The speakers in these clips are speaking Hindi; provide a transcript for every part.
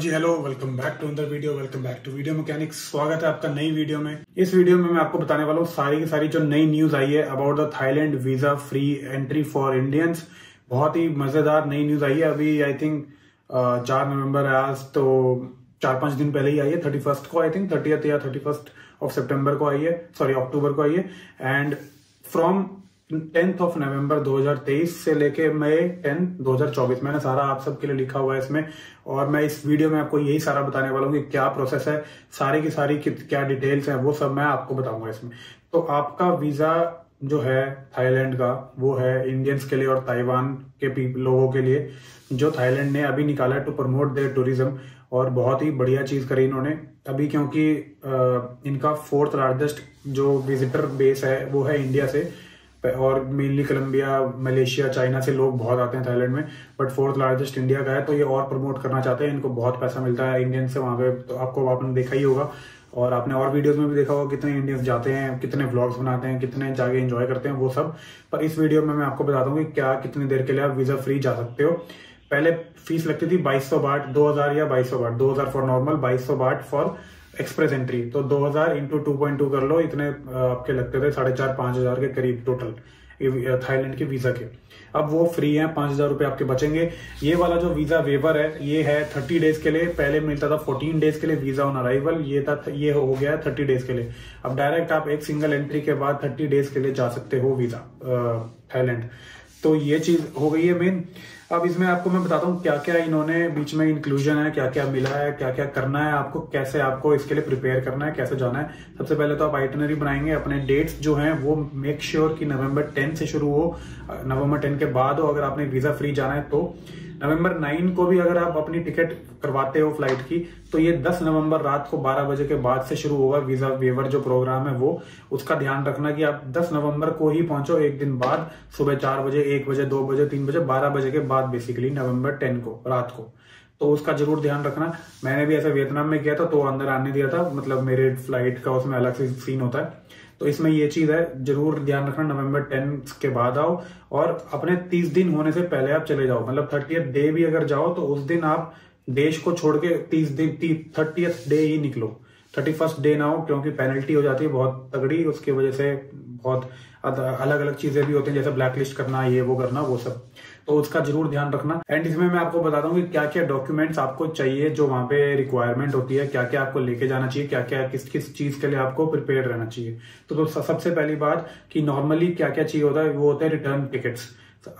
Ji hello, welcome back to another video. Welcome back to video mechanics. स्वागत है आपका नई वीडियो में। इस वीडियो में मैं आपको बताने वाला हूँ सारी की सारी जो नई न्यूज आई है about the Thailand visa free entry for Indians. बहुत ही मजेदार नई न्यूज आई है। अभी आई थिंक 4 नवंबर है आज, तो 4-5 दिन पहले ही आई है। 31 को आई थिंक 30th या 31 ऑफ सितंबर को आई है, सॉरी अक्टूबर को आई है। And from 10th of November 2023 से लेके मई 10 2024 मैंने सारा आप सबके लिए लिखा हुआ है इसमें। और मैं इस वीडियो में आपको यही सारा बताने वाला हूँ कि क्या प्रोसेस है, सारी की सारी क्या डिटेल्स हैं, वो सब मैं आपको बताऊंगा इसमें। तो आपका वीजा जो है थाईलैंड का, वो है इंडियंस के लिए और ताइवान के लोगों के लिए, जो थाईलैंड ने अभी निकाला है टू प्रमोट देयर टूरिज्म। और बहुत ही बढ़िया चीज करी इन्होंने अभी, क्योंकि इनका 4th लार्जेस्ट जो विजिटर बेस है वो है इंडिया से, और मेनली कोलंबिया, मलेशिया, चाइना से लोग बहुत आते हैं थाईलैंड में, बट 4th लार्जेस्ट इंडिया का है। तो ये और प्रमोट करना चाहते हैं, इनको बहुत पैसा मिलता है इंडियन से वहां पे, तो आपको आपने देखा ही होगा और आपने और वीडियोस में भी देखा होगा कितने इंडियंस जाते हैं, कितने व्लॉग्स बनाते हैं, कितने जाके एंजॉय करते हैं, वो सब। पर इस वीडियो में मैं आपको बताता हूँ कि क्या कितनी देर के लिए आप वीजा फ्री जा सकते हो। पहले फीस लगती थी 2200 बाट, 2000 या 2200 बाट, 2000 फॉर नॉर्मल, 2200 बाट फॉर एक्सप्रेस एंट्री। तो 2000 इंटू 2.2 कर लो, इतने आपके लगते थे 4500-5000 के करीब टोटल थाईलैंड के वीजा के। अब वो फ्री हैं, 5000 रुपए आपके बचेंगे। ये वाला जो वीजा वेवर है ये है 30 डेज के लिए। पहले मिलता था 14 डेज के लिए वीजा ऑन अराइवल, ये हो गया है 30 डेज के लिए। अब डायरेक्ट आप एक सिंगल एंट्री के बाद 30 डेज के लिए जा सकते हो वीजा थाईलैंड। तो ये चीज हो गई है मेन। अब इसमें आपको मैं बताता हूँ क्या क्या इन्होंने बीच में इंक्लूजन है, क्या क्या मिला है, क्या क्या करना है आपको, कैसे आपको इसके लिए प्रिपेयर करना है, कैसे जाना है। सबसे पहले तो आप आइटनरी बनाएंगे। अपने डेट्स जो हैं वो मेक श्योर कि नवंबर 10 से शुरू हो, नवंबर 10 के बाद हो। अगर आपने वीजा फ्री जाना है तो नवंबर 9 को भी अगर आप अपनी टिकट करवाते हो फ्लाइट की, तो ये 10 नवंबर रात को 12 बजे के बाद से शुरू होगा वीजा वेवर जो प्रोग्राम है वो। उसका ध्यान रखना कि आप 10 नवंबर को ही पहुंचो, एक दिन बाद, सुबह 4 बजे, 1 बजे, 2 बजे, 3 बजे, 12 बजे के बाद, बेसिकली नवंबर 10 को रात को। तो उसका जरूर ध्यान रखना। मैंने भी ऐसा वियतनाम में किया था, तो अंदर आने दिया था, मतलब मेरे फ्लाइट का उसमें अलग से सीन होता है। तो इसमें ये चीज है, जरूर ध्यान रखना, नवंबर 10 के बाद आओ। और अपने 30 दिन होने से पहले आप चले जाओ, मतलब 30th डे भी अगर जाओ तो उस दिन आप देश को छोड़ के 30th डे ही निकलो, 31st डे ना हो, क्योंकि पेनल्टी हो जाती है बहुत तगड़ी। उसकी वजह से बहुत अलग अलग चीजें भी होती हैं, जैसे ब्लैकलिस्ट करना, ये वो करना, वो सब। तो उसका जरूर ध्यान रखना। एंड इसमें मैं आपको बताता हूँ कि क्या क्या डॉक्यूमेंट्स आपको चाहिए, जो वहां पे रिक्वायरमेंट होती है, क्या क्या आपको लेके जाना चाहिए, क्या क्या किस किस चीज के लिए आपको प्रिपेयर रहना चाहिए। तो सबसे पहली बात कि नॉर्मली क्या क्या चाहिए होता है, वो होता है रिटर्न टिकट्स।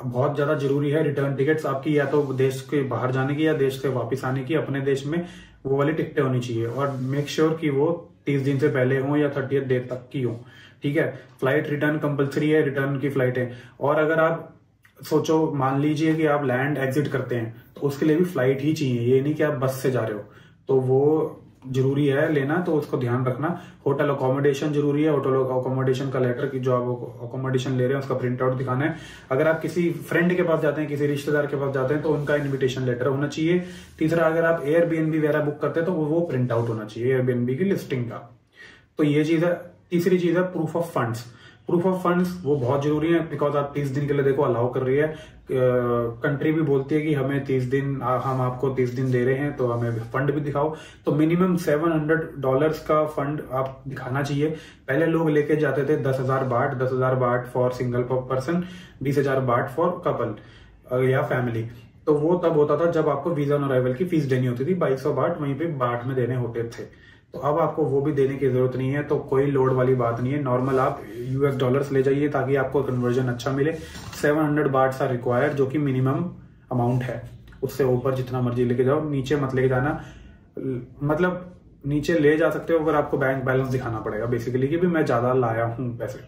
बहुत ज्यादा जरूरी है रिटर्न टिकट्स आपकी, या तो देश के बाहर जाने की या देश से वापस आने की, अपने देश में वो वाली टिकटें होनी चाहिए। और मेक श्योर कि वो 30 दिन से पहले हो या 30th डे तक की हो, ठीक है। फ्लाइट रिटर्न कंपलसरी है, रिटर्न की फ्लाइटें। और अगर आप सोचो, मान लीजिए कि आप लैंड एग्जिट करते हैं, तो उसके लिए भी फ्लाइट ही चाहिए, ये नहीं कि आप बस से जा रहे हो, तो वो जरूरी है लेना, तो उसको ध्यान रखना। होटल अकोमोडेशन जरूरी है, होटल अकोमोडेशन का लेटर की जो आप अकोमोडेशन ले रहे हैं उसका प्रिंट आउट दिखाना है। अगर आप किसी फ्रेंड के पास जाते हैं, किसी रिश्तेदार के पास जाते हैं, तो उनका इन्विटेशन लेटर होना चाहिए। तीसरा, अगर आप एयरबीएनबी वगैरह बुक करते हैं तो वो प्रिंट आउट होना चाहिए एयरबीएनबी की लिस्टिंग का। तो ये चीज है। तीसरी चीज है proof of funds. Proof of funds वो बहुत जरूरी है, बिकॉज आप 30 दिन के लिए देखो अलाउ कर रही है कंट्री, भी बोलती है कि हमें 30 दिन, हम आपको 30 दिन दे रहे हैं, तो हमें फंड भी दिखाओ। तो मिनिमम $700 का फंड आप दिखाना चाहिए। पहले लोग लेके जाते थे 10,000 बाट फॉर सिंगल पर्सन, 20,000 बाट फॉर कपल या फैमिली। तो वो तब होता था जब आपको वीजा ऑन अराइवल की फीस देनी होती थी, 2200 बाट वहीं पे बाट में देने होते थे। तो अब आपको वो भी देने की जरूरत नहीं है, तो कोई लोड वाली बात नहीं है। नॉर्मल आप US डॉलर्स ले जाइए ताकि आपको कन्वर्जन अच्छा मिले। 700 बाट्स आर रिक्वायर्ड, जो कि मिनिमम अमाउंट है। उससे ऊपर जितना मर्जी लेके जाओ, नीचे मत लेके जाना। मतलब नीचे ले जा सकते हो, पर आपको बैंक बैलेंस दिखाना पड़ेगा बेसिकली, कि भी मैं ज्यादा लाया हूं पैसे।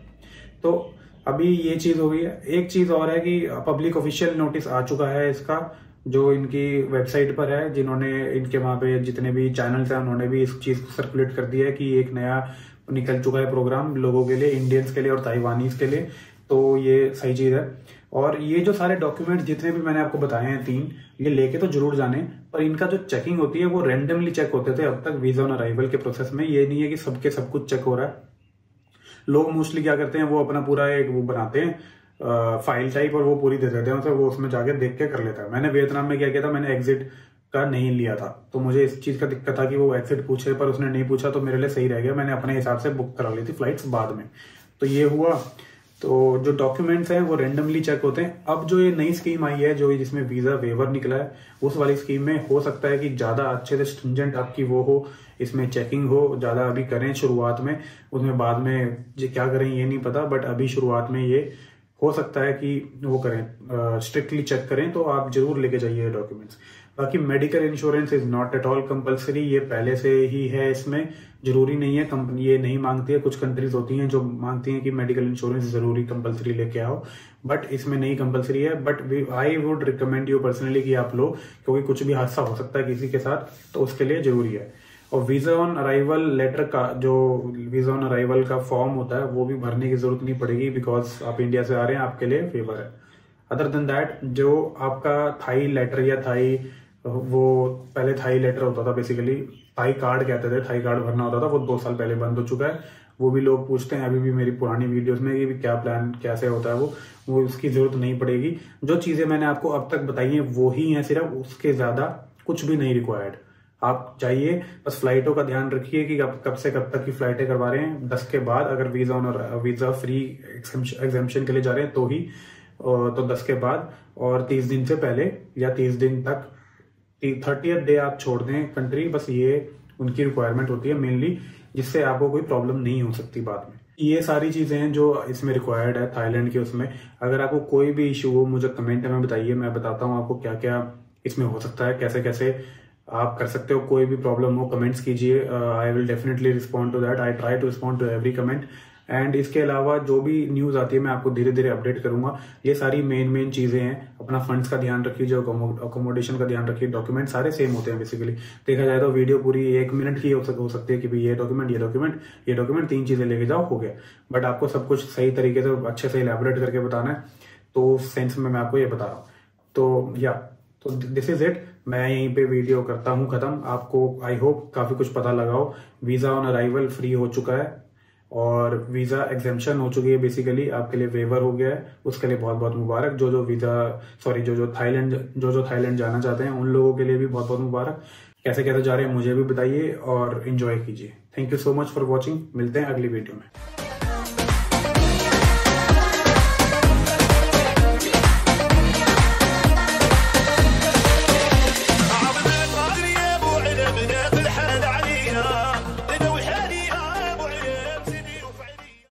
तो अभी ये चीज हो गई है। एक चीज और है कि पब्लिक ऑफिशियल नोटिस आ चुका है इसका, जो इनकी वेबसाइट पर है, जिन्होंने इनके वहां पे जितने भी चैनल्स हैं उन्होंने भी इस चीज को सर्कुलेट कर दिया है कि एक नया निकल चुका है प्रोग्राम लोगों के लिए, इंडियंस के लिए और ताइवानीज के लिए। तो ये सही चीज है। और ये जो सारे डॉक्यूमेंट जितने भी मैंने आपको बताए हैं 3, ये लेके तो जरूर जाने, पर इनका जो चेकिंग होती है वो रेंडमली चेक होते थे अब तक वीजा ऑन अराइवल के प्रोसेस में। ये नहीं है कि सबके सब कुछ चेक हो रहा है। लोग मोस्टली क्या करते हैं, वो अपना पूरा एक वो बनाते हैं फाइल टाइप, और वो पूरी दे देते हैं, तो वो उसमें जाके देख के कर लेता है। मैंने वियतनाम में क्या किया था, मैंने एग्जिट का नहीं लिया था, तो मुझे इस चीज का दिक्कत था कि वो एग्जिट पूछे पर उसने नहीं पूछा, तो मेरे लिए सही रह गया। मैंने अपने हिसाब से बुक करा ली थी फ्लाइट्स बाद में, तो ये हुआ। तो जो डॉक्यूमेंट्स हैं वो रेंडमली चेक होते हैं। अब जो ये नई स्कीम आई है, जो जिसमें वीजा वेवर निकला है, उस वाली स्कीम में हो सकता है कि ज्यादा अच्छे से स्ट्रिंजेंट आपकी वो हो, इसमें चेकिंग हो, ज्यादा अभी करें शुरुआत में, उसमें बाद में क्या करें ये नहीं पता, बट अभी शुरुआत में ये हो सकता है कि वो करें, स्ट्रिक्टली चेक करें, तो आप जरूर लेके जाइए डॉक्यूमेंट्स। बाकी medical insurance is not at all compulsory, ये पहले से ही है, इसमें जरूरी नहीं है, कंपनी ये नहीं मांगती है। कुछ कंट्रीज होती हैं जो मांगती हैं कि मेडिकल इंश्योरेंस जरूरी कंपलसरी लेके आओ, बट इसमें नहीं कंपलसरी है। But I would recommend you personally कि आप लो, क्योंकि कुछ भी हादसा हो सकता है किसी के साथ, तो उसके लिए जरूरी है। और वीजा ऑन अराइवल लेटर का, जो वीजा ऑन अराइवल का फॉर्म होता है, वो भी भरने की जरूरत नहीं पड़ेगी, बिकॉज आप इंडिया से आ रहे हैं, आपके लिए फेवर है। अदर देन दैट, जो आपका थाई लेटर या थाई, वो पहले थाई लेटर होता था, बेसिकली थाई कार्ड कहते थे, थाई कार्ड भरना होता था, वो 2 साल पहले बंद हो चुका है। वो भी लोग पूछते हैं अभी भी मेरी पुरानी वीडियोस में कि क्या प्लान कैसे होता है, वो उसकी जरूरत नहीं पड़ेगी। जो चीजें मैंने आपको अब तक बताई हैं वो ही हैं सिर्फ, उसके ज्यादा कुछ भी नहीं रिक्वायर्ड। आप जाइए, बस फ्लाइटों का ध्यान रखिए कि कब से कब तक की फ्लाइटें करवा रहे हैं। 10 के बाद, अगर वीजा फ्री एग्जेम्पशन के लिए जा रहे हैं तो ही, तो 10 के बाद, और 30 दिन से पहले या 30 दिन तक, 30th डे आप छोड़ दें कंट्री, बस ये उनकी रिक्वायरमेंट होती है मेनली, जिससे आपको कोई प्रॉब्लम नहीं हो सकती बाद में। ये सारी चीजें हैं जो इसमें रिक्वायर्ड है थाईलैंड के उसमें। अगर आपको कोई भी इशू हो मुझे कमेंट में बताइए, मैं बताता हूँ आपको क्या क्या इसमें हो सकता है, कैसे कैसे आप कर सकते हो। कोई भी प्रॉब्लम हो कमेंट्स कीजिए, I will definitely respond to that, I try to respond to every comment. And इसके अलावा जो भी न्यूज आती है मैं आपको धीरे धीरे अपडेट करूंगा। ये सारी मेन चीजें हैं। अपना फंड्स का ध्यान रखिए, जो अकोमोडेशन का ध्यान रखिए, डॉक्यूमेंट सारे सेम होते हैं बेसिकली। देखा जाए तो वीडियो पूरी 1 मिनट की हो सकती है कि भाई ये डॉक्यूमेंट 3 चीजें लेके जाओ, हो गया। बट आपको सब कुछ सही तरीके से अच्छे से इलेबोरेट करके बताना है, तो सेंस में मैं आपको ये बता रहा हूँ। तो दिस इज इट। मैं यहीं पे वीडियो करता हूँ खत्म। आपको आई होप काफी कुछ पता लगा हो। वीजा ऑन अराइवल फ्री हो चुका है और वीजा एग्जेम्पशन हो चुकी है, बेसिकली आपके लिए वेवर हो गया है, उसके लिए बहुत बहुत मुबारक। जो थाईलैंड जाना चाहते हैं उन लोगों के लिए भी बहुत बहुत मुबारक। कैसे कैसे जा रहे हैं मुझे भी बताइए और एंजॉय कीजिए। Thank you so much for watching. मिलते हैं अगली वीडियो में।